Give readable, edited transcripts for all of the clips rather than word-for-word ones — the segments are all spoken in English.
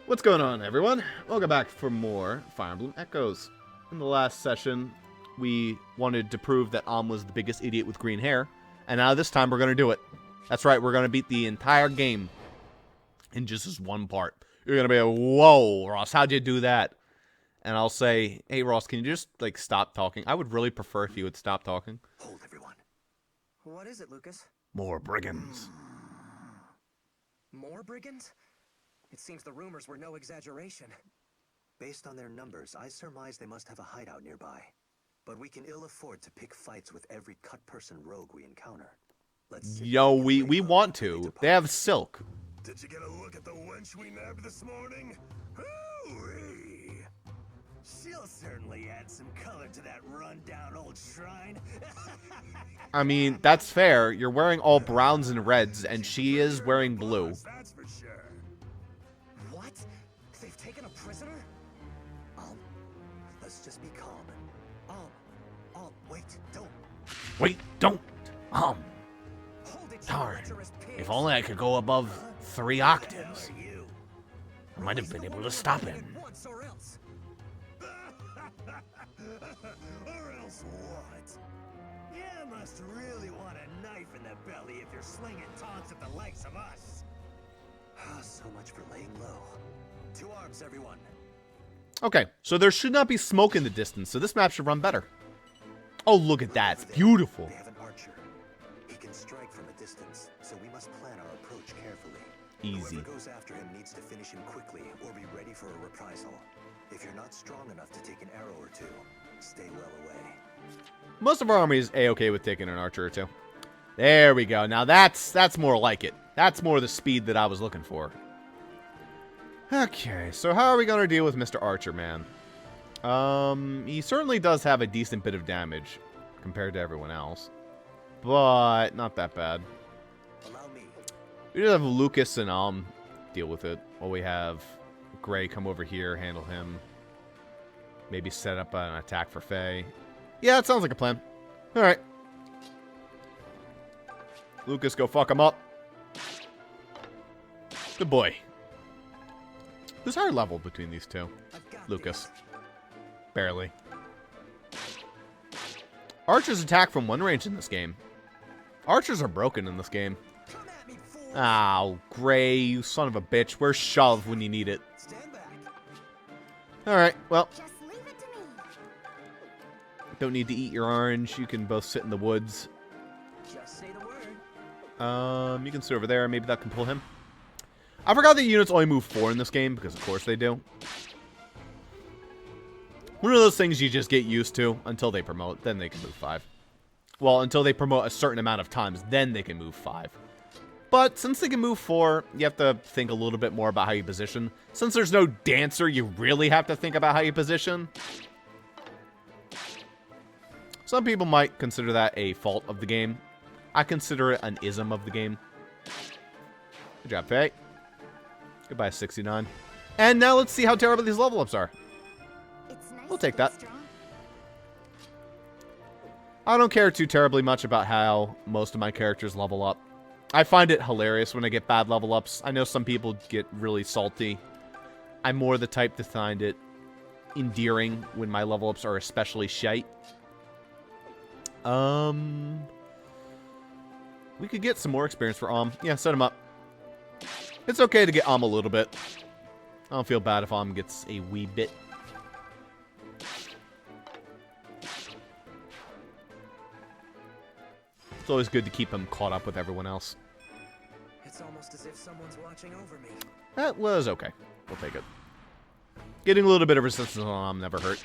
What's going on, everyone? Welcome back for more Fire Emblem Echoes. In the last session, we wanted to prove that was the biggest idiot with green hair, and now this time we're going to do it. That's right, we're going to beat the entire game in just this one part. You're going to be like, whoa, Ross, how'd you do that? And I'll say, hey, Ross, can you just, stop talking? I would really prefer if you would stop talking. Hold, everyone. What is it, Lucas? More brigands. More brigands? It seems the rumors were no exaggeration. Based on their numbers, I surmise they must have a hideout nearby. But we can ill afford to pick fights with every cut-person rogue we encounter. Yo, we want to. They have silk. Did you get a look at the wench we nabbed this morning? Hoo-wee! She'll certainly add some color to that run-down old shrine. I mean, that's fair. You're wearing all browns and reds, and she is wearing blue. That's for sure. What? They've taken a prisoner? Let's just be calm. Wait, don't. Wait, don't. Hold it, you Darn. treacherous pigs. If only I could go above 3 Who the hell octaves. are you? I might have been able to stop him. Once or else. Or else what? You must really want a knife in the belly if you're slinging taunts at the likes of us. So much for laying low. To arms, everyone. Okay, so there should not be smoke in the distance, so this map should run better. Oh, look at that. It's beautiful. They have an archer. He can strike from a distance, so we must plan our approach carefully. Easy. Whoever goes after him needs to finish him quickly or be ready for a reprisal. If you're not strong enough to take an arrow or two, stay well away. Most of our army is A-okay with taking an archer or two. There we go. Now that's more like it. That's more the speed that I was looking for. Okay, so how are we going to deal with Mr. Archer, man? He certainly does have a decent bit of damage compared to everyone else. But not that bad. Allow me. We just have Lucas and deal with it. While we have Gray come over here, handle him. Maybe set up an attack for Faye. Yeah, that sounds like a plan. Alright. Lucas, go fuck him up. Good boy. Who's higher level between these two? Lucas. Barely. Archers attack from one range in this game. Archers are broken in this game. Come at me, fool. Ow, Gray, you son of a bitch. Where's Shove when you need it? Stand back. Alright, well, Just leave it to me. don't need to eat your orange. You can both sit in the woods. Just say the word. You can sit over there. Maybe that can pull him. I forgot that units only move 4 in this game, because of course they do. One of those things you just get used to until they promote, then they can move 5. Well, until they promote a certain amount of times, then they can move 5. But since they can move 4, you have to think a little bit more about how you position. Since there's no dancer, you really have to think about how you position. Some people might consider that a fault of the game. I consider it an ism of the game. Good job, Faye. Goodbye, 69. And now let's see how terrible these level ups are. It's nice We'll take to be that. strong. I don't care too terribly much about how most of my characters level up. I find it hilarious when I get bad level ups. I know some people get really salty. I'm more the type to find it endearing when my level ups are especially shite. We could get some more experience for Yeah, set him up. It's okay to get a little bit. I don't feel bad if gets a wee bit. It's always good to keep him caught up with everyone else. It's almost as if someone's watching over me. That was okay. We'll take it. Getting a little bit of resistance on never hurt.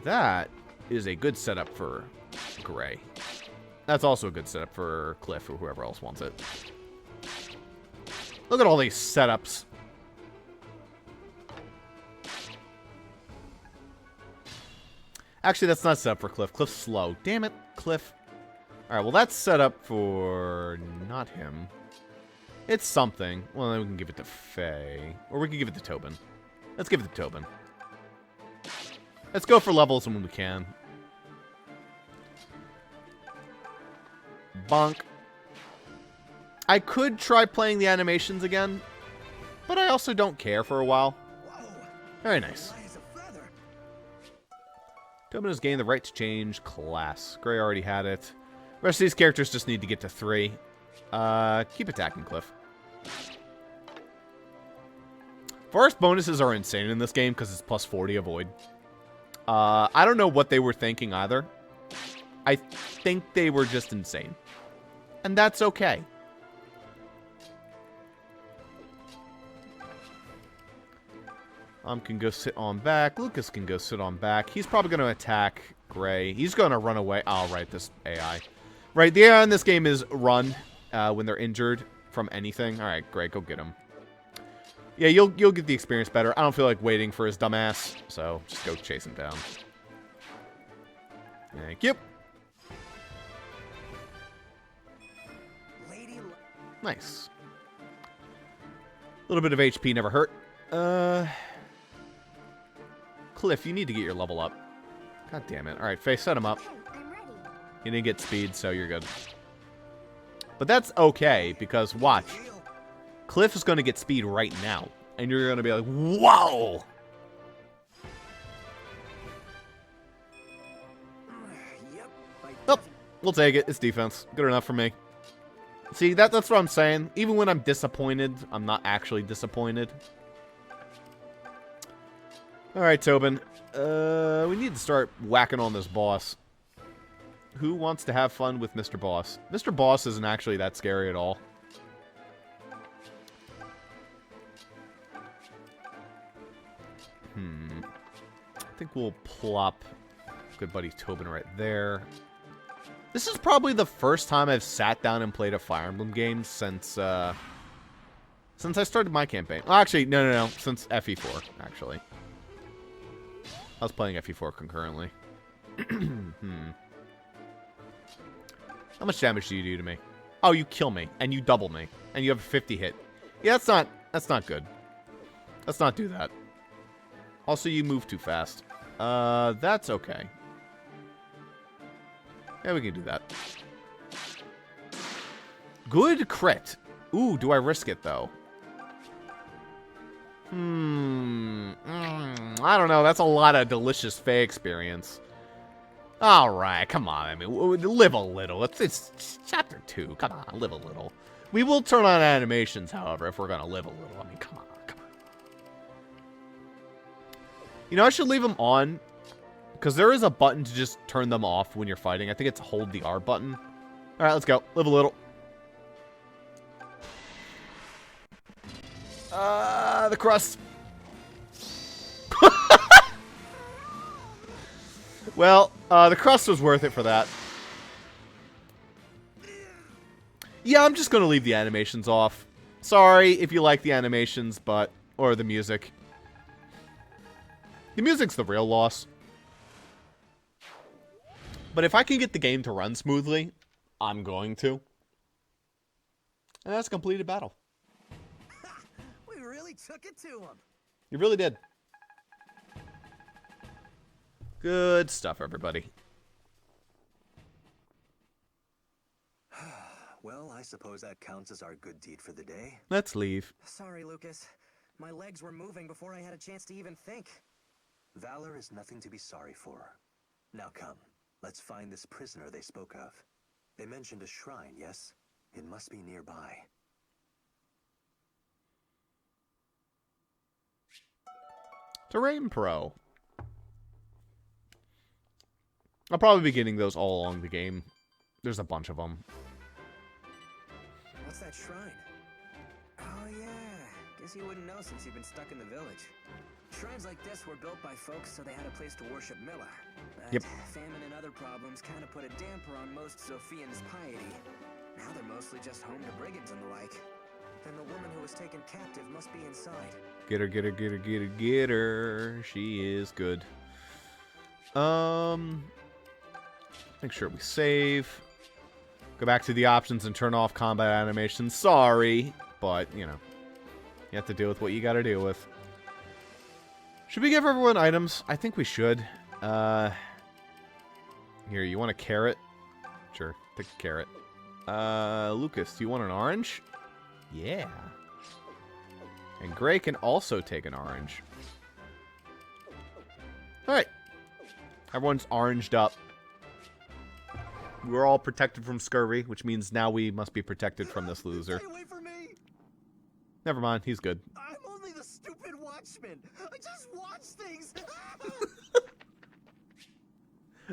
That is a good setup for Gray. That's also a good setup for Cliff or whoever else wants it. Look at all these setups. Actually, that's not set up for Cliff. Cliff's slow. Damn it, Cliff. Alright, well, that's set up for not him. It's something. Well, then we can give it to Faye. Or we can give it to Tobin. Let's give it to Tobin. Let's go for levels when we can. Bonk. I could try playing the animations again. but I also don't care for a while. Whoa! Very nice. Light as a feather. Tobin has gained the right to change class. Gray already had it. The rest of these characters just need to get to 3. Keep attacking, Cliff. Forest bonuses are insane in this game because it's plus 40 avoid. I don't know what they were thinking either. I think they were just insane. And that's okay. Can go sit on back. Lucas can go sit on back. He's probably going to attack Gray. He's going to run away. Oh, right, this AI. Right, the AI in this game is run when they're injured from anything. All right, Gray, go get him. Yeah, you'll get the experience better. I don't feel like waiting for his dumbass, so just go chase him down. Thank you. Nice. A little bit of HP never hurt. Cliff, you need to get your level up. God damn it. Alright, Faye, set him up. Okay, I'm ready. You didn't get speed, so you're good. But that's okay, because watch. Cliff is going to get speed right now. And you're going to be like, whoa! Oh, we'll take it. It's defense. Good enough for me. See, that's what I'm saying. Even when I'm disappointed, I'm not actually disappointed. Alright, Tobin. We need to start whacking on this boss. Who wants to have fun with Mr. Boss? Mr. Boss isn't actually that scary at all. I think we'll plop good buddy Tobin right there. This is probably the first time I've sat down and played a Fire Emblem game since I started my campaign. Well, actually, no. Since FE4, actually. I was playing FE4 concurrently. How much damage do you do to me? Oh, you kill me, and you double me, and you have a 50 hit. Yeah, that's not good. Let's not do that. Also, you move too fast. That's okay. Yeah, we can do that. Good crit. Ooh, do I risk it, though? I don't know. That's a lot of delicious Fae experience. Alright, come on. I mean, live a little. It's chapter 2. Come on, live a little. We will turn on animations, however, if we're going to live a little. I mean, come on. You know, I should leave them on, because there is a button to just turn them off when you're fighting. I think it's hold the R button. Alright, let's go. Live a little. The crust. Well, the crust was worth it for that. Yeah, I'm just going to leave the animations off. Sorry if you like the animations, or the music. The music's the real loss. But if I can get the game to run smoothly, I'm going to. And that's a completed battle. We really took it to him. You really did. Good stuff, everybody. Well, I suppose that counts as our good deed for the day. Let's leave. Sorry, Lucas. My legs were moving before I had a chance to even think. Valor is nothing to be sorry for. Now come, let's find this prisoner they spoke of. They mentioned a shrine, yes? It must be nearby. Terrain Pro. I'll probably be getting those all along the game. There's a bunch of them. What's that shrine? Oh, yeah. Guess you wouldn't know since you've been stuck in the village. Shrines like this were built by folks so they had a place to worship Miller. But Yep. famine and other problems kind of put a damper on most Sophians' piety. Now they're mostly just home to brigands and the like. Then the woman who was taken captive must be inside. Get her, get her, get her, get her, get her. She is good. Make sure we save. Go back to the options and turn off combat animation. Sorry, but, you know. You have to deal with what you gotta deal with. Should we give everyone items? I think we should. Here, you want a carrot? Sure, take a carrot. Lucas, do you want an orange? Yeah. And gray can also take an orange. Alright. Everyone's oranged up. We're all protected from scurvy, which means now we must be protected from this loser. Stay away from me! Never mind, he's good. I'm only the stupid watchman. I just watch things.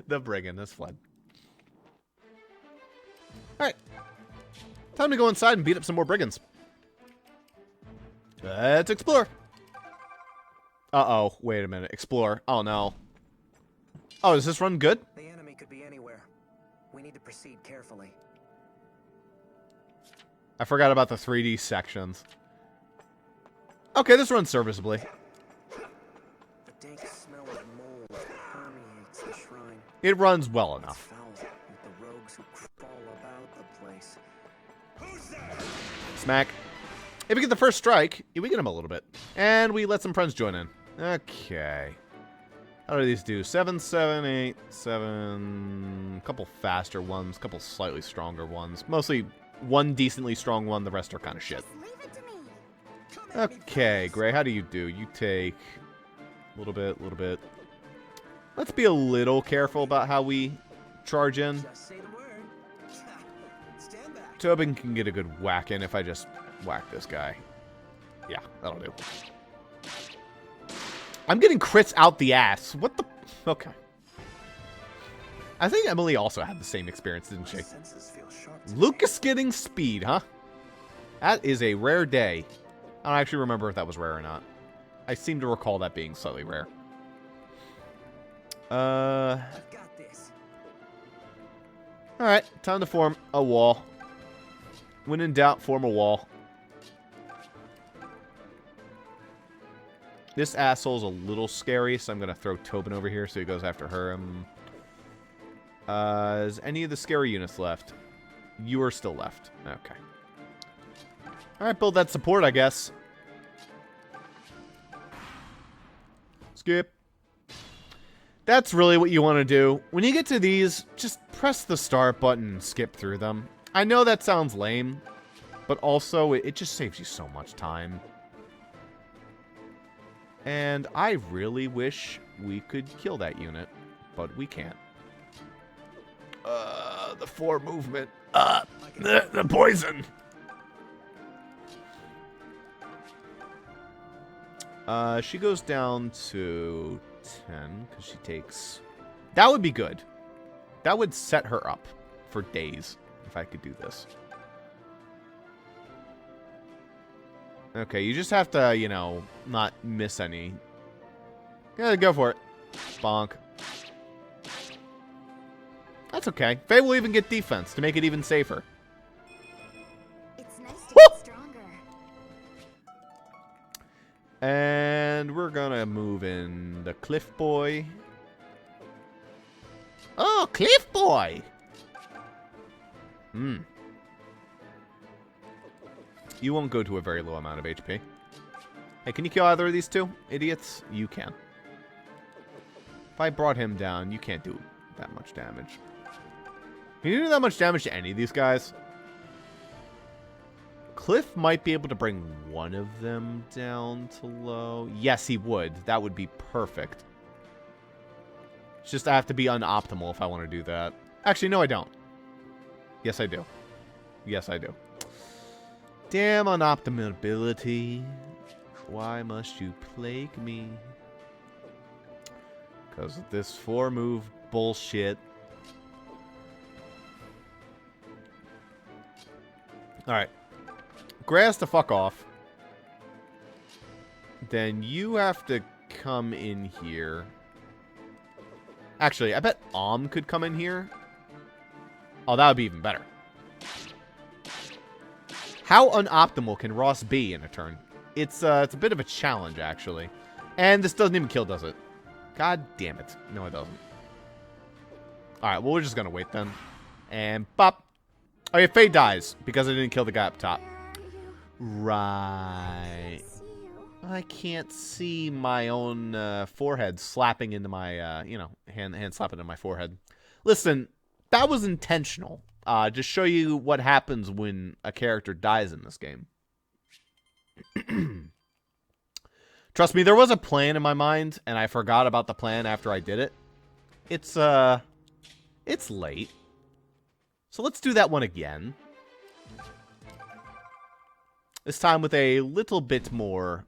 The brigand has fled. Alright. Time to go inside and beat up some more brigands. Let's explore. Uh-oh. Wait a minute. Explore. Oh, no. Oh, does this run good? The enemy could be anywhere. We need to proceed carefully. I forgot about the 3D sections. Okay, this runs serviceably. The dank smell of mold permeates the shrine. It runs well It's enough. foul with the rogues who crawl about the place. Who's there? Smack. If we get the first strike, we get him a little bit. And we let some friends join in. Okay. How do these do? 7, 7, 8, 7. A couple faster ones, a couple slightly stronger ones. Mostly one decently strong one, the rest are kind of shit. Just leave it to me. Come at me Okay, fast. Gray, how do you do? You take a little bit, a little bit. Let's be a little careful about how we charge in. Just say the word. Stand back. Tobin can get a good whack in if I just whack this guy. Yeah, that'll do. I'm getting crits out the ass. What the? Okay. I think Emily also had the same experience, didn't she? My senses feel sharp today. Lucas getting speed, huh? That is a rare day. I don't actually remember if that was rare or not. I seem to recall that being slightly rare. I've got this. Alright, time to form a wall. When in doubt, form a wall. This asshole's a little scary, so I'm going to throw Tobin over here so he goes after her. Is any of the scary units left? You are still left. Okay. Alright, build that support, I guess. Skip. That's really what you want to do. When you get to these, just press the start button and skip through them. I know that sounds lame, but also it just saves you so much time. And I really wish we could kill that unit, but we can't. The 4 movement. The poison. She goes down to 10 because she takes... That would be good. That would set her up for days if I could do this. Okay, you just have to, you know, not miss any. Yeah, go for it. Bonk. That's okay. Faye will even get defense to make it even safer. It's nice to Woo! get stronger. And we're gonna move in the Cliff Boy. Oh, Cliff Boy! You won't go to a very low amount of HP. Hey, can you kill either of these two idiots? You can. If I brought him down, you can't do that much damage. Can you do that much damage to any of these guys? Cliff might be able to bring one of them down to low. Yes, he would. That would be perfect. It's just I have to be unoptimal if I want to do that. Actually, no, I don't. Yes, I do. Yes, I do. Damn unoptimability. Why must you plague me? Because of this 4-move bullshit. Alright. Gray has to fuck off. Then you have to come in here. Actually, I bet could come in here. Oh, that would be even better. How unoptimal can Ross be in a turn? It's a bit of a challenge, actually. And this doesn't even kill, does it? God damn it. No, it doesn't. Alright, well, we're just gonna wait then. And bop. Oh, yeah, Faye dies because I didn't kill the guy up top. Where are Right. you? See you. I can't see my own forehead slapping into my, you know, hand slapping into my forehead. Listen, that was intentional. Just show you what happens when a character dies in this game. Trust me, there was a plan in my mind, and I forgot about the plan after I did it. It's late. So let's do that one again. This time with a little bit more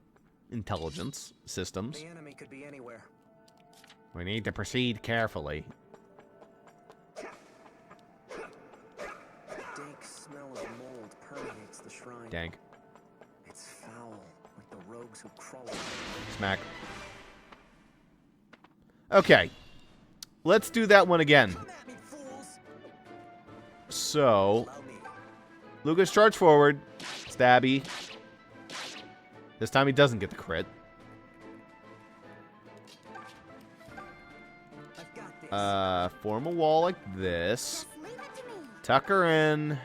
intelligence systems. The enemy could be anywhere. We need to proceed carefully. Dank smell of mold permeates the shrine. Dank. It's foul, like the rogues who crawl. Smack. Okay. Let's do that one again. Come at me, fools! So, Allow me. Lucas, charge forward. Stabby. This time he doesn't get the crit. I've got this. Form a wall like this. Just leave it to me. Tuck her in.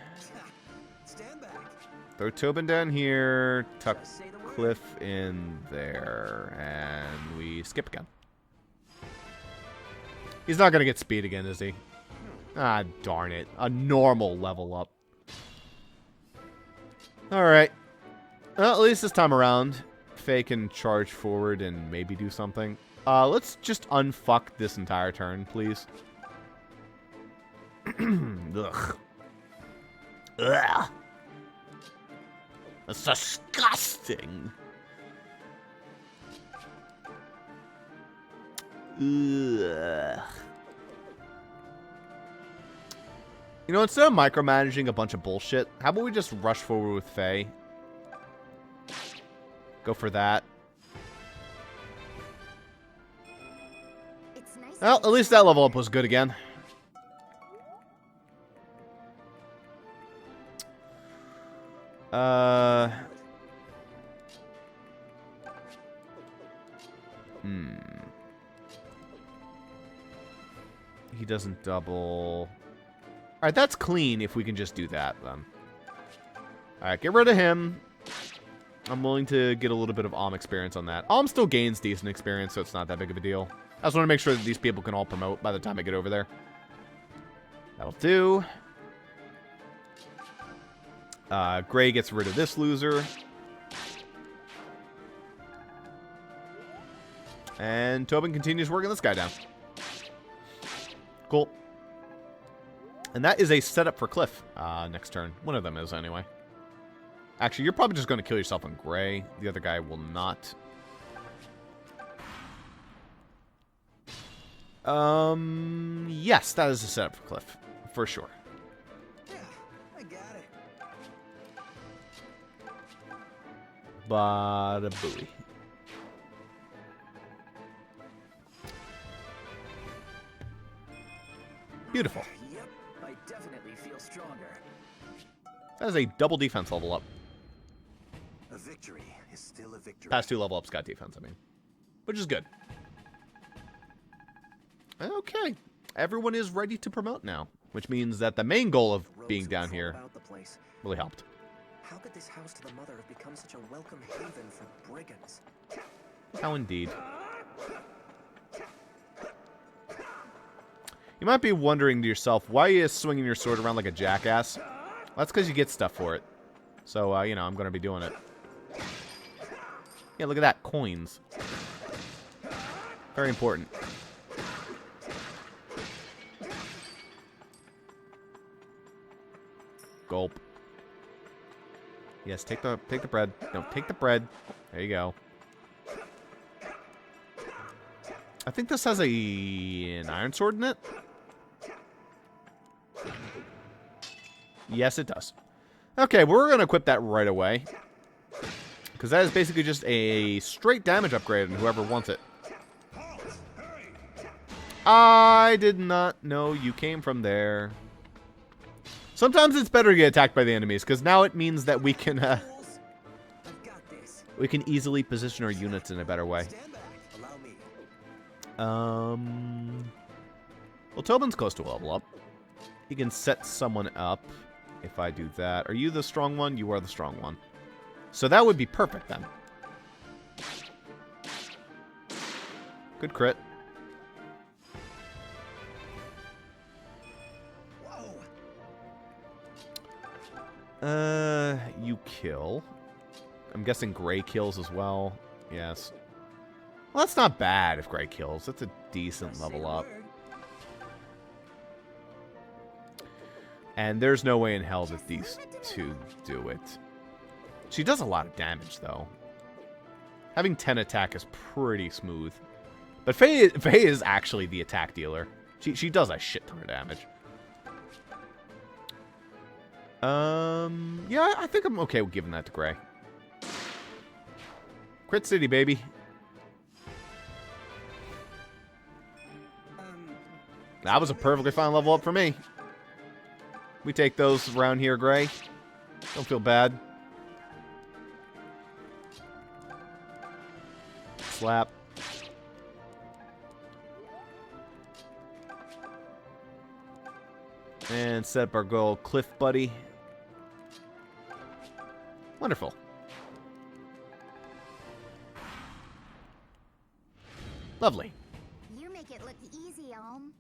Stand back. Throw Tobin down here. Tuck Just say the word. Cliff in there. And we skip again. He's not going to get speed again, is he? Ah, darn it. A normal level up. Alright. Well, at least this time around, Faye can charge forward and maybe do something. Let's just unfuck this entire turn, please. Ugh. Ugh. That's disgusting. Ugh. You know, instead of micromanaging a bunch of bullshit, how about we just rush forward with Faye? Go for that. It's nice. Well, at least that level up was good again. He doesn't double. Alright, that's clean if we can just do that, then. Alright, get rid of him. I'm willing to get a little bit of Alm experience on that. Alm still gains decent experience, so it's not that big of a deal. I just want to make sure that these people can all promote by the time I get over there. That'll do. Gray gets rid of this loser. And Tobin continues working this guy down. Cool. And that is a setup for Cliff next turn. One of them is, anyway. Actually, you're probably just going to kill yourself on Gray. The other guy will not. Yes, that is a setup for Cliff. For sure. Yeah, I got it. Bada booey. Beautiful. Yep, I definitely feel stronger. That is a double defense level up. A victory is still a victory. Past two level ups got defense, I mean. Which is good. Okay. Everyone is ready to promote now. Which means that the main goal of Rogues being who down crawl here about the place. really helped. How could this house to the mother have become such a welcome haven for brigands? How indeed. You might be wondering to yourself, why are you swinging your sword around like a jackass? Well, that's because you get stuff for it. So, you know, I'm going to be doing it. Yeah, look at that. Coins. Very important. Gulp. Yes, take the bread. No, take the bread. There you go. I think this has an iron sword in it. Yes, it does. Okay, we're going to equip that right away. Because that is basically just a straight damage upgrade, and whoever wants it. I did not know you came from there. Sometimes it's better to get attacked by the enemies, because now it means that we can Fools, I've got this. we can easily position our units in a better way. Stand back. Allow me. Well, Tobin's close to a level up. He can set someone up if I do that. Are you the strong one? You are the strong one. So that would be perfect then. Good crit. Whoa. You kill. I'm guessing Gray kills as well. Yes. Well, that's not bad if Gray kills. That's a decent level up. And there's no way in hell that these two do it. She does a lot of damage, though. Having 10 attack is pretty smooth. But Faye is actually the attack dealer. She does a shit ton of damage. Yeah, I think I'm okay with giving that to Gray. Crit City, baby. That was a perfectly fine level up for me. We take those around here, Gray. Don't feel bad. Slap. And set up our goal, Cliff Buddy. Wonderful. Lovely. You make it look easy, Om.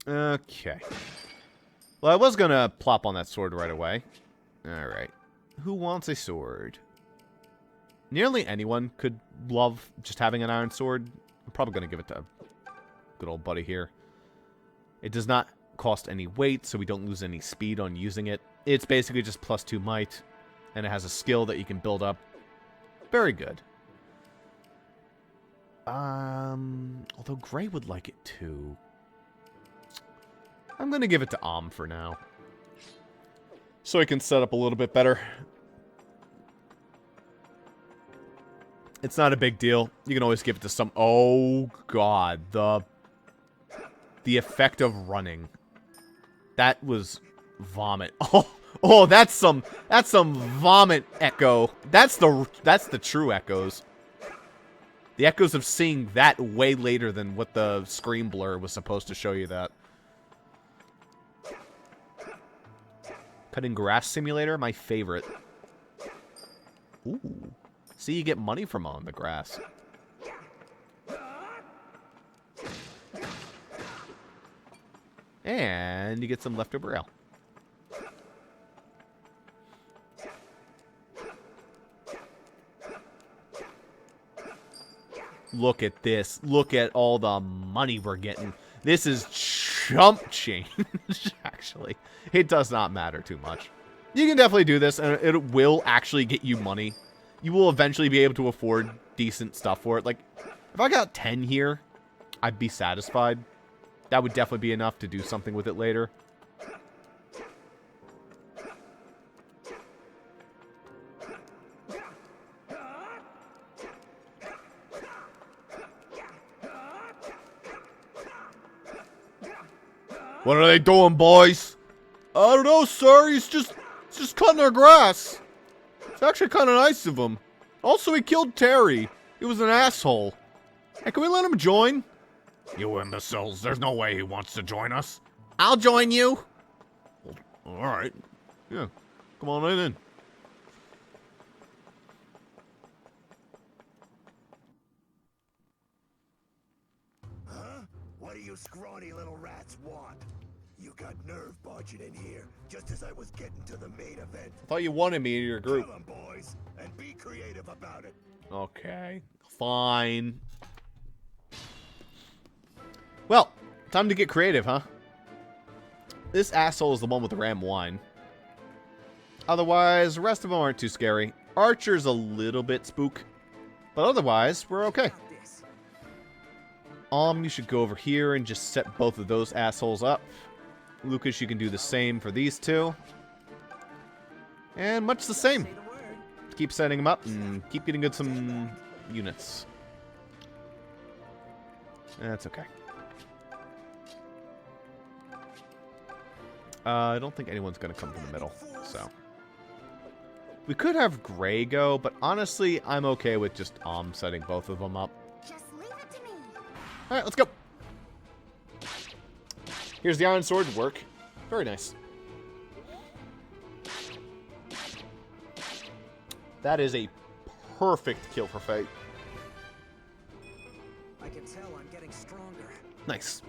Okay. Well, I was gonna plop on that sword right away. Alright. Who wants a sword? Nearly anyone could love just having an iron sword. I'm probably gonna give it to good old buddy here. It does not cost any weight, so we don't lose any speed on using it. It's basically just +2 might, and it has a skill that you can build up. Very good. Although Gray would like it too. I'm going to give it to Om for now. So he can set up a little bit better. It's not a big deal. You can always give it to some... Oh, God. The effect of running. That was vomit. Oh, that's some vomit echo. That's the true echoes. The echoes of seeing that way later than what the screen blur was supposed to show you that. Cutting grass simulator, my favorite. Ooh. See, you get money from on the grass. And you get some leftover ale. Look at this. Look at all the money we're getting. This is chump change, actually. It does not matter too much. You can definitely do this, and it will actually get you money. You will eventually be able to afford decent stuff for it. Like, if I got 10 here, I'd be satisfied. That would definitely be enough to do something with it later. What are they doing, boys? I don't know, sir. He's just cutting our grass. It's actually kind of nice of him. Also, he killed Terry. He was an asshole. Hey, can we let him join? You imbeciles, there's no way he wants to join us. I'll join you. Alright. Yeah. Come on right in. Huh? What do you scrawny little rats want? You got nerve barging in here, just as I was getting to the main event. I thought you wanted me in your group. Kill 'em, boys, and be creative about it. Okay. Fine. Well, time to get creative, huh? This asshole is the one with the ram wine. Otherwise, the rest of them aren't too scary. Archer's a little bit spook. But otherwise, we're okay. You should go over here and just set both of those assholes up. Lucas, you can do the same for these two. And much the same. Keep setting them up and keep getting good some units. That's okay. I don't think anyone's going to come from the middle, so. We could have Gray go, but honestly, I'm okay with just setting both of them up. Just leave it to me. Alright, let's go. Here's the iron sword work. Very nice. That is a perfect kill for Fate. I can tell I'm getting stronger. Nice.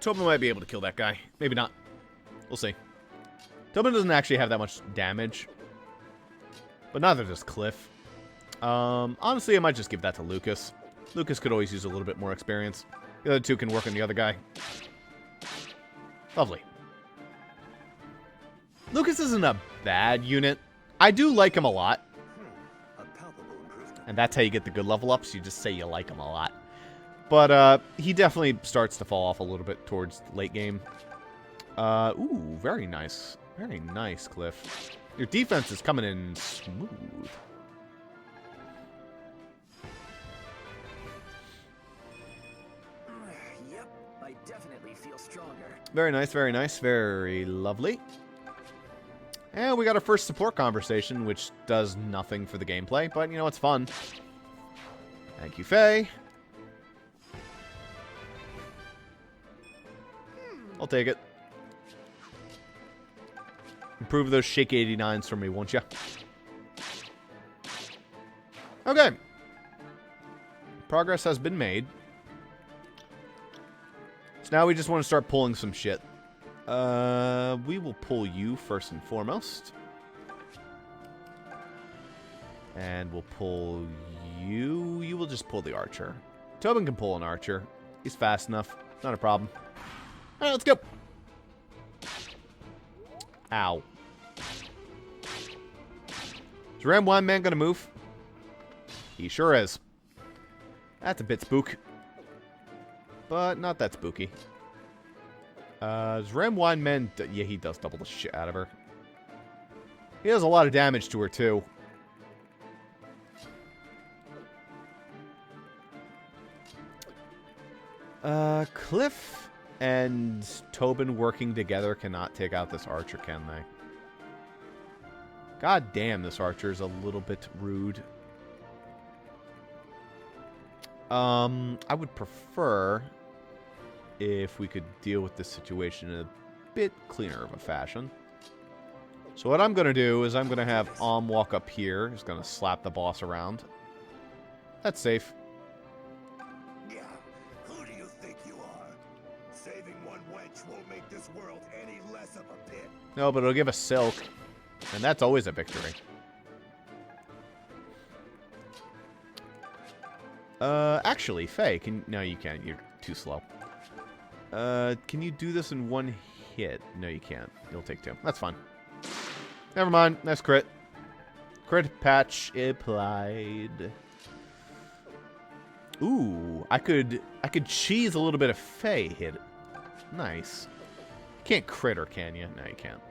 Tobin might be able to kill that guy. Maybe not. We'll see. Tobin doesn't actually have that much damage. But neither does Cliff. Honestly, I might just give that to Lucas. Lucas could always use a little bit more experience. The other two can work on the other guy. Lovely. Lucas isn't a bad unit. I do like him a lot. A palpable improvement. And that's how you get the good level ups. You just say you like him a lot. But he definitely starts to fall off a little bit towards late game. Ooh, very nice. Very nice, Cliff. Your defense is coming in smooth. Yep, I definitely feel stronger. Very nice, very nice. Very lovely. And we got our first support conversation, which does nothing for the gameplay, but, you know, it's fun. Thank you, Faye. I'll take it. Improve those Shake 89s for me, won't ya? Okay. Progress has been made. So now we just want to start pulling some shit. We will pull you first and foremost. And we'll pull you. You will just pull the archer. Tobin can pull an archer. He's fast enough. Not a problem. Alright, let's go. Ow. Is Ram Wine Man gonna move? He sure is. That's a bit spook. But not that spooky. Does Ram Wine Man... Yeah, he does double the shit out of her. He does a lot of damage to her, too. Cliff and Tobin working together cannot take out this archer, can they? God damn, this archer is a little bit rude. I would prefer if we could deal with this situation in a bit cleaner of a fashion. So what I'm going to do is I'm going to have walk up here. He's going to slap the boss around. That's safe. Yeah, who do you think you are? Saving one wench won't make this world any less of a pit. No, but it'll give us silk. And that's always a victory. Actually, Faye, can... No, you can't. You're too slow. Can you do this in one hit? No, you can't. You'll take two. That's fine. Never mind. Nice crit. Crit patch applied. Ooh, I could cheese a little bit of Faye hit. Nice. You can't crit her, can you? No, you can't.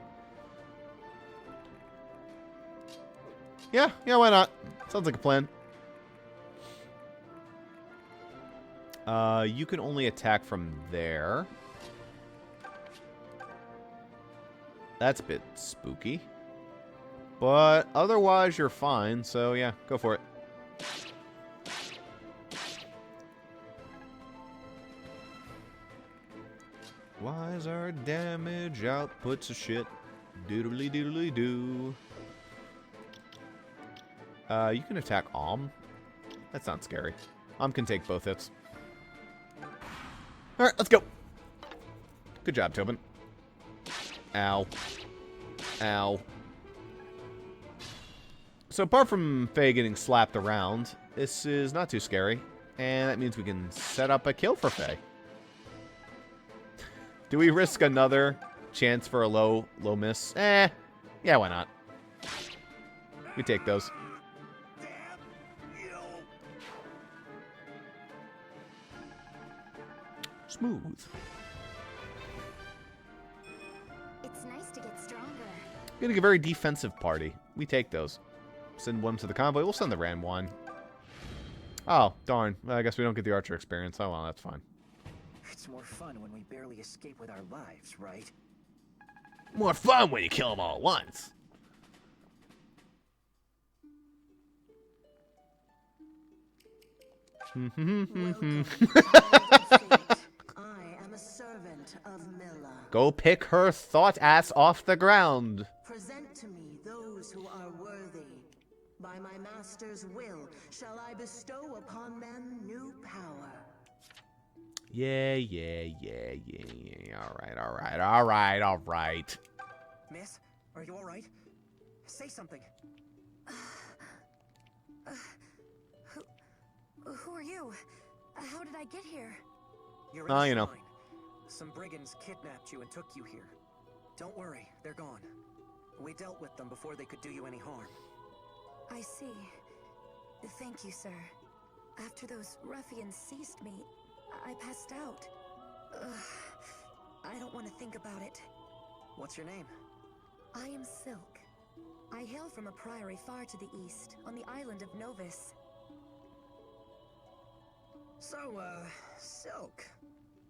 Yeah, why not? Sounds like a plan. You can only attack from there. That's a bit spooky. But otherwise, you're fine. So, yeah, go for it. Why is our damage output so shit? Doodly doodly doo. You can attack That's not scary. Can take both hits. Alright, let's go. Good job, Tobin. Ow. Ow. So apart from Faye getting slapped around, this is not too scary. And that means we can set up a kill for Faye. Do we risk another chance for a low miss? Yeah, why not? We take those. Smooth. It's nice to get stronger. Getting a very defensive party. We take those. Send one to the convoy. We'll send the Ram one. Oh, darn. Well, I guess we don't get the archer experience. Oh, well, that's fine. It's more fun when we barely escape with our lives, right? More fun when you kill them all at once. Welcome to fate. I am a servant of Milla. Go pick her thought ass off the ground. Present to me those who are worthy. By my master's will, shall I bestow upon them new power. Yeah. All right. Miss, are you alright? Say something. Who are you? How did I get here? You're in Oh, a you know. shrine. Some brigands kidnapped you and took you here. Don't worry, they're gone. We dealt with them before they could do you any harm. I see. Thank you, sir. After those ruffians seized me, I passed out. I don't want to think about it. What's your name? I am Silk. I hail from a priory far to the east, on the island of Novus. So, Silk.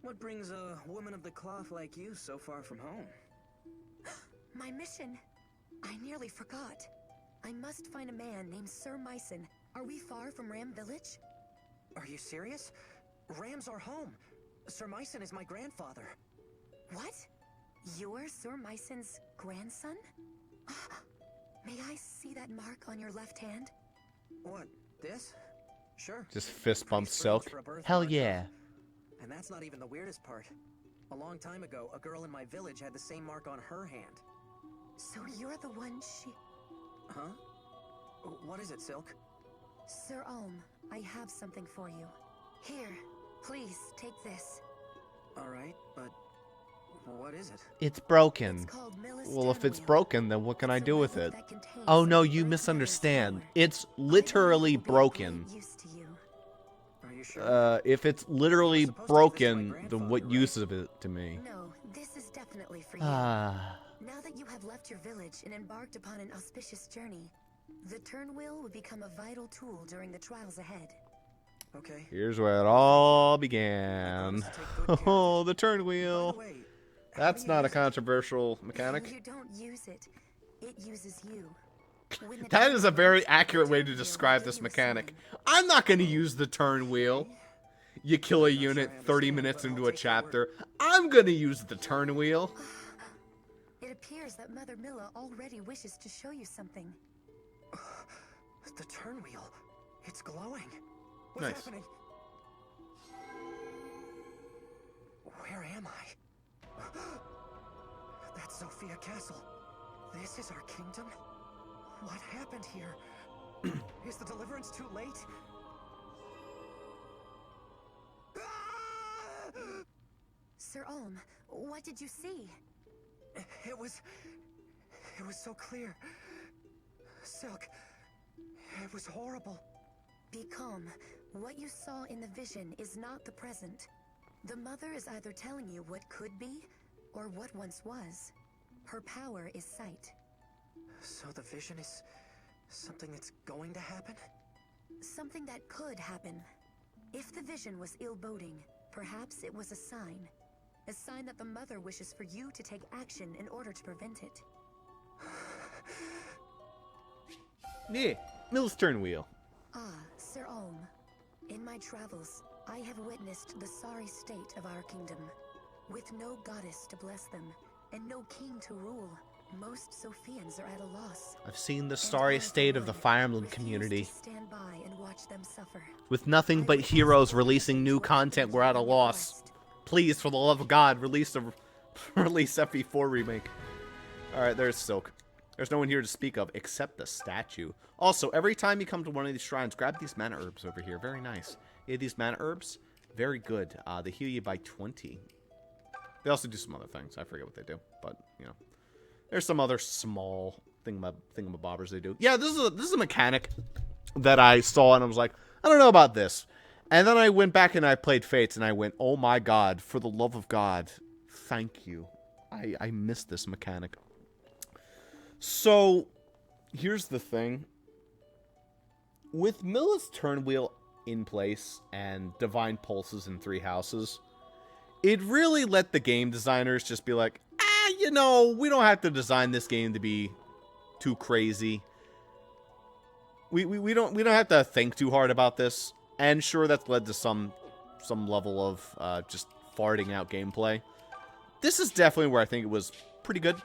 What brings a woman of the cloth like you so far from home? My mission. I nearly forgot. I must find a man named Sir Myson. Are we far from Ram Village? Are you serious? Ram's our home. Sir Myson is my grandfather. What? You're Sir Myson's grandson? May I see that mark on your left hand? What, this? Sure. Just fist bump Pretty Silk. strange for a Hell birthmark, yeah. though. And that's not even the weirdest part. A long time ago, a girl in my village had the same mark on her hand. So you're the one she... Huh? What is it, Silk? Sir Ulm, I have something for you. Here, please, take this. Alright, but what is it? It's broken. It's called Millis Well, if it's Turnwheel. broken, then what can I It's a do with relic it? that contains Oh some no, of you Earth misunderstand. Dragon's power. It's I know it literally will be of broken. great use to you. Are you sure? If it's literally supposed to give this to my broken, then what grandfather, use of it to me? No, this is definitely for you. Ah. Now that you have left your village and embarked upon an auspicious journey, the Turnwheel will become a vital tool during the trials ahead. Okay. Here's where it all I began. promise to take good care of Oh, it. the turn By wheel. the way, how That's do you not a use it? controversial mechanic. You don't use it. It uses you. When the That is a Turnwheel very runs, accurate the way to Turnwheel describe will this do you a mechanic. sign. I'm not going to use the turn wheel. You kill a Not sure unit I 30 understand, minutes but I'll into a take your word. chapter. I'm going to use the turn wheel. It appears that Mother Milla already wishes to show you something. The turn wheel. It's glowing. What's Nice. happening? Where am I? That's Sophia Castle. This is our kingdom? What happened here? Is the deliverance too late? Ah! Sir Ulm, what did you see? It was so clear. Silk. It was horrible. Be calm. What you saw in the vision is not the present. The mother is either telling you what could be, or what once was. Her power is sight. So the vision is something that's going to happen? Something that could happen. If the vision was ill-boding, perhaps it was a sign. A sign that the mother wishes for you to take action in order to prevent it. Yeah, Mill's turn wheel. Ah, Sir Ulm. In my travels, I have witnessed the sorry state of our kingdom. With no goddess to bless them, and no king to rule, most Sophians are at a loss. I've seen the And sorry I, for state of the one, Fire Emblem refuse community. to stand by and watch them suffer. With nothing but heroes releasing new content, we're at a loss. Please, for the love of God, release FE4 remake. Alright, there's Silk. There's no one here to speak of except the statue. Also, every time you come to one of these shrines, grab these mana herbs over here. Very nice. Yeah, these mana herbs, very good. They heal you by 20. They also do some other things. I forget what they do, but, you know. There's some other small thingamabobbers they do. Yeah, this is a mechanic that I saw, and I was like, I don't know about this. And then I went back and I played Fates, and I went, oh my god, for the love of God, thank you. I missed this mechanic. So, here's the thing. With Milla's turn wheel in place and Divine Pulses in 3 houses, it really let the game designers just be like, you know, we don't have to design this game to be too crazy. We don't have to think too hard about this. And sure, that's led to some level of just farting out gameplay. This is definitely where I think it was pretty good.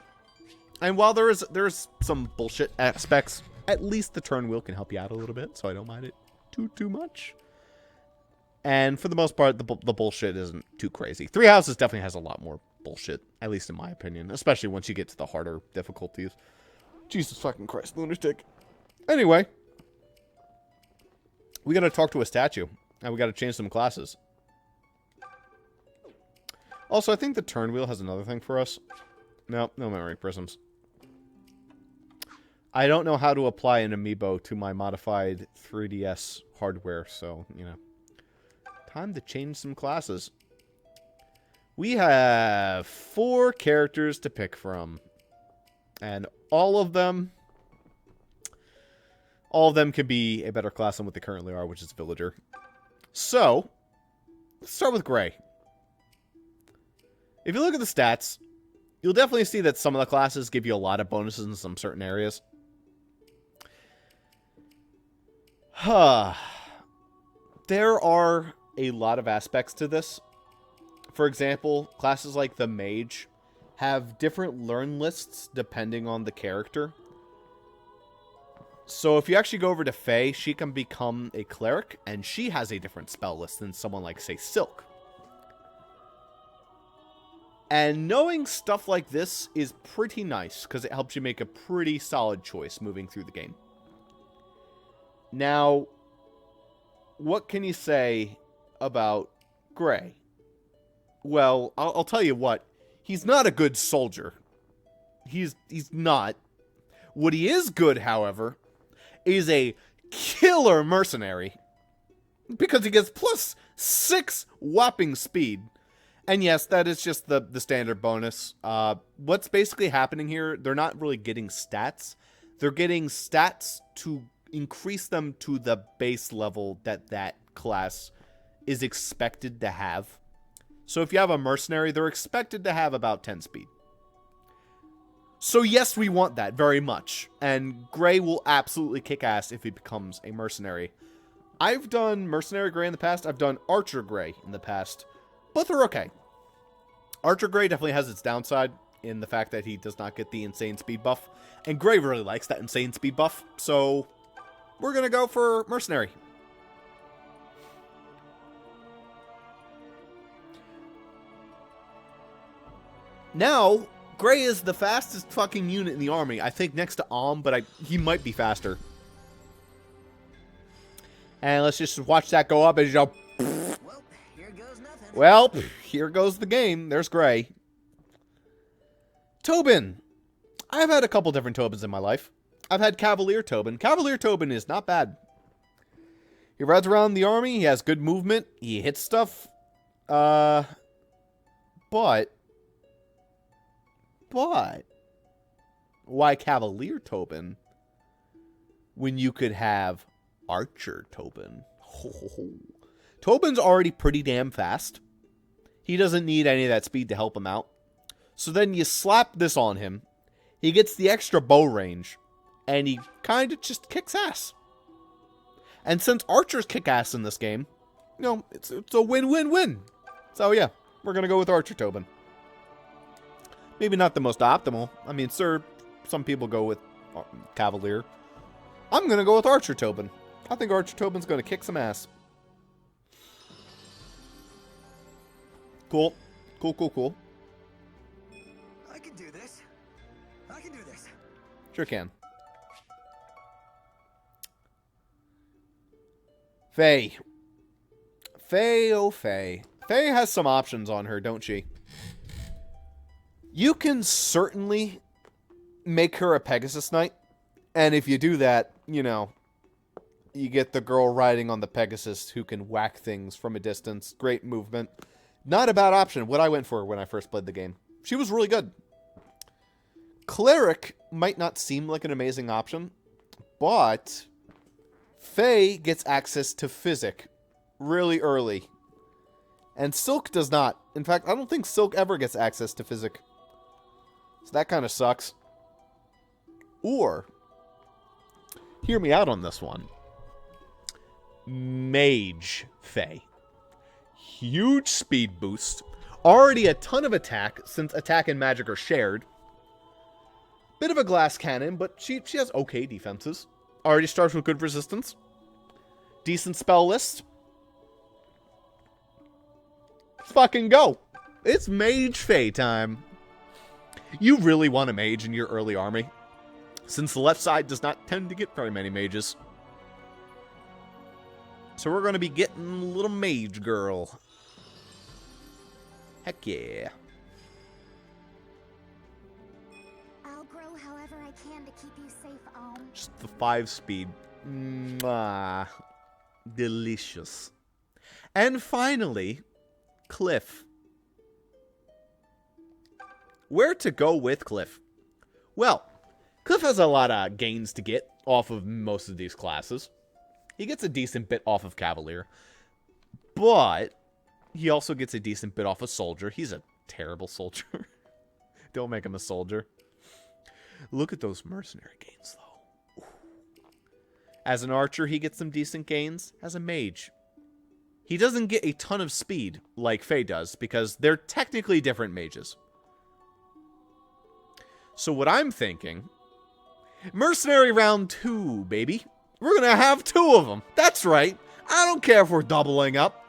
And while there's some bullshit aspects, at least the turn wheel can help you out a little bit, so I don't mind it too much. And for the most part, the bullshit isn't too crazy. Three Houses definitely has a lot more bullshit, at least in my opinion. Especially once you get to the harder difficulties. Jesus fucking Christ, lunatic. Anyway. We gotta talk to a statue. And we gotta change some classes. Also, I think the turn wheel has another thing for us. No memory prisms. I don't know how to apply an amiibo to my modified 3DS hardware, so, you know. Time to change some classes. We have 4 characters to pick from. And all of them could be a better class than what they currently are, which is Villager. So, let's start with Gray. If you look at the stats, you'll definitely see that some of the classes give you a lot of bonuses in some certain areas. There are a lot of aspects to this. For example, classes like the Mage have different learn lists depending on the character. So if you actually go over to Faye, she can become a cleric, and she has a different spell list than someone like, say, Silk. And knowing stuff like this is pretty nice, because it helps you make a pretty solid choice moving through the game. Now, what can you say about Gray? Well, I'll tell you what. He's not a good soldier. He's not. What he is good, however, is a killer mercenary. Because he gets +6 whopping speed. And yes, that is just the standard bonus. What's basically happening here, they're not really getting stats. They're getting stats to increase them to the base level that class is expected to have. So if you have a mercenary, they're expected to have about 10 speed. So yes, we want that very much. And Gray will absolutely kick ass if he becomes a mercenary. I've done Mercenary Gray in the past. I've done Archer Gray in the past. Both are okay. Archer Gray definitely has its downside in the fact that he does not get the insane speed buff. And Gray really likes that insane speed buff. So we're going to go for Mercenary. Now, Gray is the fastest fucking unit in the army. I think next to but he might be faster. And let's just watch that go up as you go. Well, here goes nothing. Well, here goes the game. There's Gray. Tobin. I've had a couple different Tobins in my life. I've had Cavalier Tobin. Cavalier Tobin is not bad. He rides around the army. He has good movement. He hits stuff. But why Cavalier Tobin when you could have Archer Tobin? Tobin's already pretty damn fast. He doesn't need any of that speed to help him out. So then you slap this on him. He gets the extra bow range. And he kind of just kicks ass. And since Archers kick ass in this game, you know, it's a win-win-win. So yeah, we're going to go with Archer Tobin. Maybe not the most optimal. I mean, sir, some people go with Cavalier. I'm going to go with Archer Tobin. I think Archer Tobin's going to kick some ass. Cool. Cool. I can do this. I can do this. Sure can. Faye. Faye, oh Faye. Faye has some options on her, don't she? You can certainly make her a Pegasus Knight. And if you do that, you know, you get the girl riding on the Pegasus who can whack things from a distance. Great movement. Not a bad option. What I went for when I first played the game. She was really good. Cleric might not seem like an amazing option, but Faye gets access to Physic really early. And Silk does not. In fact, I don't think Silk ever gets access to Physic. So that kind of sucks. Or, hear me out on this one. Mage Faye. Huge speed boost. Already a ton of attack, since attack and magic are shared. Bit of a glass cannon, but she has okay defenses. Already starts with good resistance. Decent spell list. Let's fucking go. It's Mage Fae time. You really want a mage in your early army, since the left side does not tend to get very many mages. So we're going to be getting little mage girl. Heck yeah. I'll grow however I can to keep you safe, Just the 5-speed. Mwah. Delicious. And finally, Cliff. Where to go with Cliff? Well, Cliff has a lot of gains to get off of most of these classes. He gets a decent bit off of Cavalier. But he also gets a decent bit off of Soldier. He's a terrible soldier. Don't make him a soldier. Look at those mercenary gains, though. Ooh. As an archer, he gets some decent gains. As a mage, he doesn't get a ton of speed like Faye does, because they're technically different mages. So what I'm thinking, mercenary round 2, baby. We're going to have 2 of them. That's right. I don't care if we're doubling up.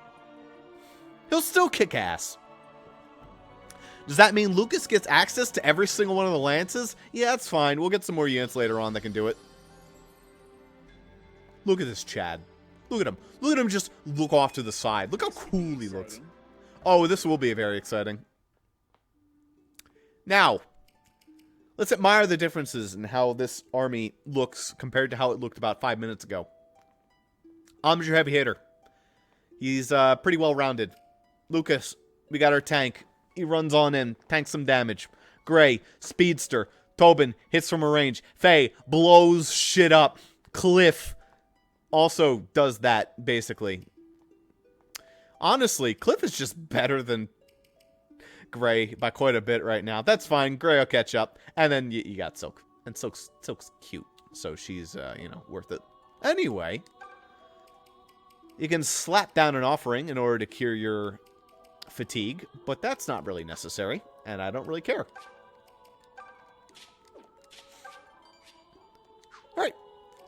He'll still kick ass. Does that mean Lucas gets access to every single one of the lances? Yeah, that's fine. We'll get some more units later on that can do it. Look at this Chad. Look at him. Look at him just look off to the side. Look how cool he looks. Oh, this will be very exciting. Now, let's admire the differences in how this army looks compared to how it looked about 5 minutes ago. Om's your heavy hitter. He's pretty well-rounded. Lucas, we got our tank. He runs on in, tanks some damage. Gray, speedster. Tobin hits from a range. Faye blows shit up. Cliff also does that, basically. Honestly, Cliff is just better than Gray by quite a bit right now. That's fine. Gray will catch up. And then you got Silk. And Silk's cute. So she's, worth it. Anyway, you can slap down an offering in order to cure your fatigue, but that's not really necessary, and I don't really care. Alright,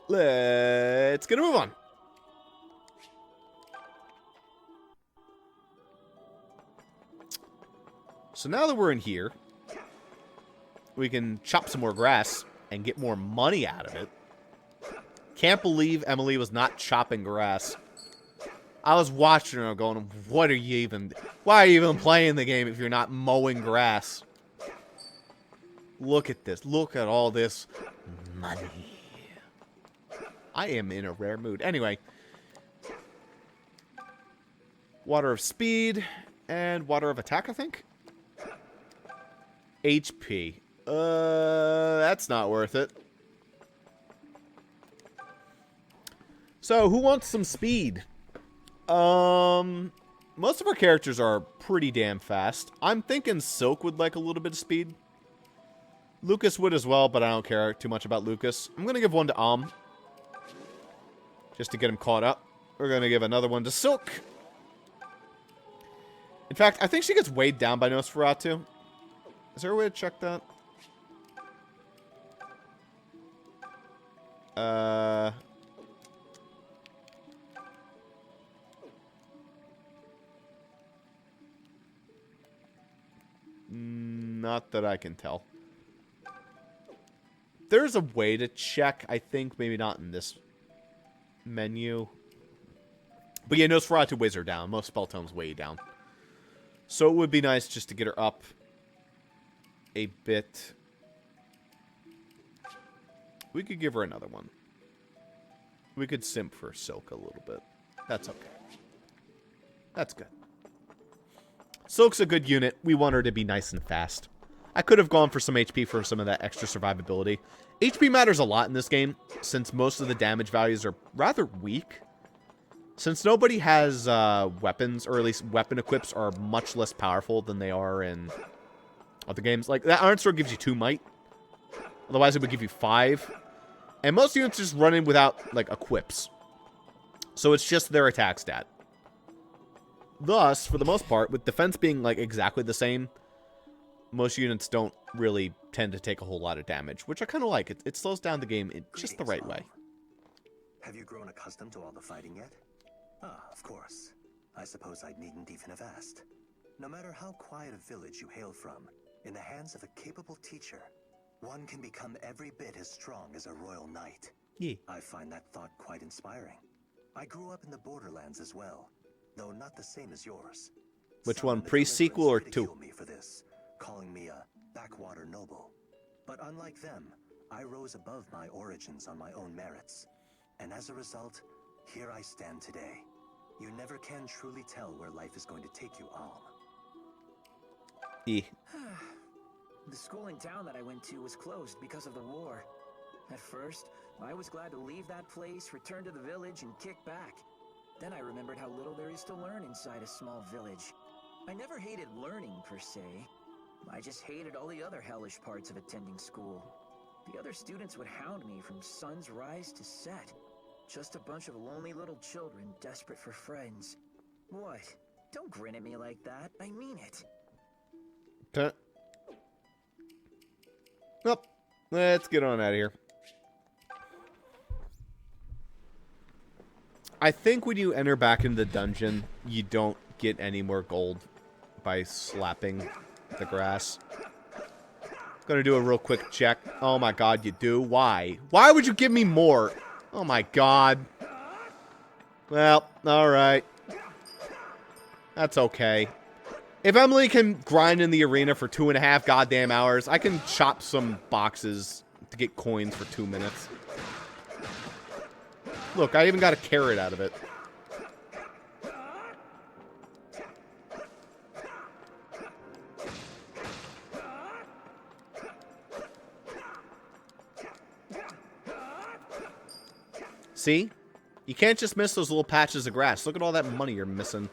let's get a move on. So now that we're in here, we can chop some more grass and get more money out of it. Can't believe Emily was not chopping grass. I was watching her going, why are you even playing the game if you're not mowing grass? Look at this. Look at all this money. I am in a rare mood. Anyway. Water of speed and water of attack, I think. HP. That's not worth it. So, who wants some speed? Most of our characters are pretty damn fast. I'm thinking Silk would like a little bit of speed. Lucas would as well, but I don't care too much about Lucas. I'm going to give one to just to get him caught up. We're going to give another one to Silk. In fact, I think she gets weighed down by Nosferatu. Is there a way to check that? Not that I can tell. There's a way to check, I think. Maybe not in this menu. But yeah, Nosferatu weighs her down. Most spell tomes weigh you down. So it would be nice just to get her up a bit. We could give her another one. We could simp for Silk a little bit. That's okay. That's good. Silk's a good unit. We want her to be nice and fast. I could have gone for some HP for some of that extra survivability. HP matters a lot in this game, since most of the damage values are rather weak. Since nobody has weapons, or at least weapon equips are much less powerful than they are in other games. Like, that Iron Sword gives you 2 might. Otherwise, it would give you 5. And most units just run in without, like, equips. So it's just their attack stat. Thus, for the most part, with defense being, like, exactly the same, most units don't really tend to take a whole lot of damage, which I kind of like. It slows down the game in just the right way. Have you grown accustomed to all the fighting yet? Ah, of course. I suppose I needn't even have asked. No matter how quiet a village you hail from, in the hands of a capable teacher, one can become every bit as strong as a royal knight. Yeah. I find that thought quite inspiring. I grew up in the borderlands as well, though not the same as yours. Which Some one, in the pre-sequel or Deliverance ridicule 2? me for this, calling me a backwater noble. But unlike them, I rose above my origins on my own merits. And as a result, here I stand today. You never can truly tell where life is going to take you, Alm. E. The school in town that I went to was closed because of the war. At first, I was glad to leave that place, return to the village, and kick back. Then I remembered how little there is to learn inside a small village. I never hated learning, per se. I just hated all the other hellish parts of attending school. The other students would hound me from sun's rise to set. Just a bunch of lonely little children desperate for friends. What? Don't grin at me like that. I mean it. Well, let's get on out of here. I think when you enter back into the dungeon, you don't get any more gold by slapping the grass. Gonna do a real quick check. Oh my god, you do? Why? Why would you give me more? Oh my god. Well, alright. That's okay. If Emily can grind in the arena for 2.5 goddamn hours, I can chop some boxes to get coins for 2 minutes. Look, I even got a carrot out of it. See? You can't just miss those little patches of grass. Look at all that money you're missing.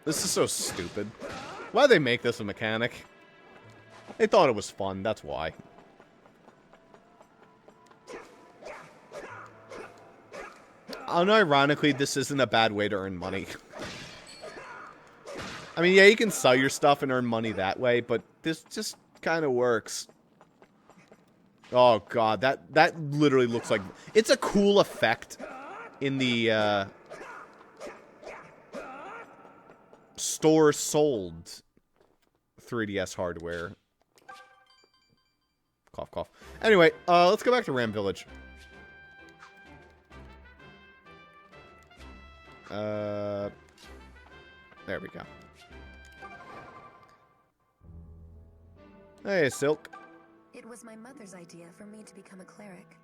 This is so stupid. Why'd they make this a mechanic? They thought it was fun, that's why. Unironically, this isn't a bad way to earn money. I mean, yeah, you can sell your stuff and earn money that way, but this just kind of works. Oh god, that literally looks like... It's a cool effect in the store sold 3DS hardware. Cough, cough. Anyway, let's go back to Ram Village. There we go. Hey, Silk. It was my mother's idea for me to become a cleric.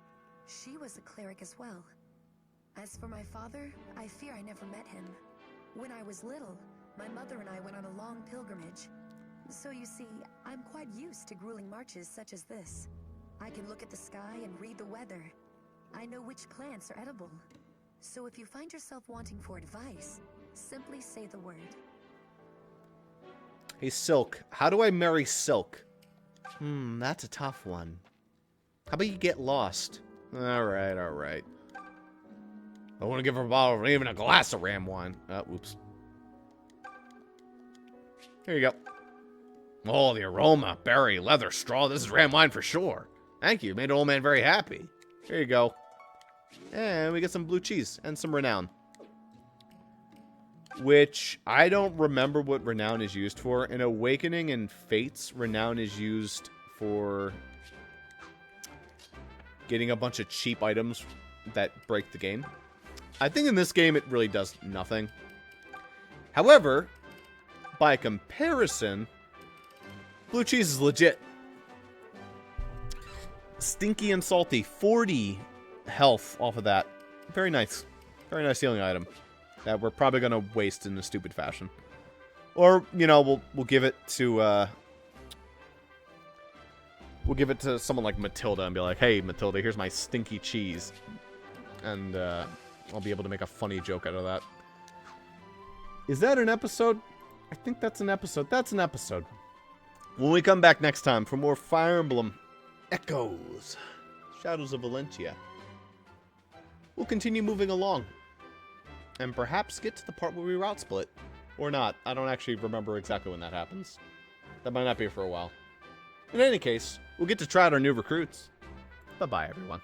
She was a cleric as well. As for my father, I fear I never met him. When I was little, my mother and I went on a long pilgrimage. So you see, I'm quite used to grueling marches such as this. I can look at the sky and read the weather. I know which plants are edible. So if you find yourself wanting for advice, simply say the word. Hey, Silk. How do I marry Silk? That's a tough one. How about you get lost? Alright, alright. I want to give her a bottle or even a glass of ram wine. Oops. Here you go. Oh, the aroma. Berry, leather, straw. This is ram wine for sure. Thank you. Made an old man very happy. Here you go. And we get some blue cheese and some renown. Which, I don't remember what renown is used for. In Awakening and Fates, renown is used for getting a bunch of cheap items that break the game. I think in this game it really does nothing. However, by comparison, blue cheese is legit. Stinky and salty. 40 health off of that. Very nice. Very nice healing item. That we're probably going to waste in a stupid fashion. Or, you know, we'll give it to, we'll give it to someone like Matilda and be like, hey, Matilda, here's my stinky cheese. And, I'll be able to make a funny joke out of that. Is that an episode? I think that's an episode. That's an episode. When we come back next time for more Fire Emblem Echoes, Shadows of Valentia, we'll continue moving along. And perhaps get to the part where we route split. Or not. I don't actually remember exactly when that happens. That might not be for a while. In any case, we'll get to try out our new recruits. Bye-bye, everyone.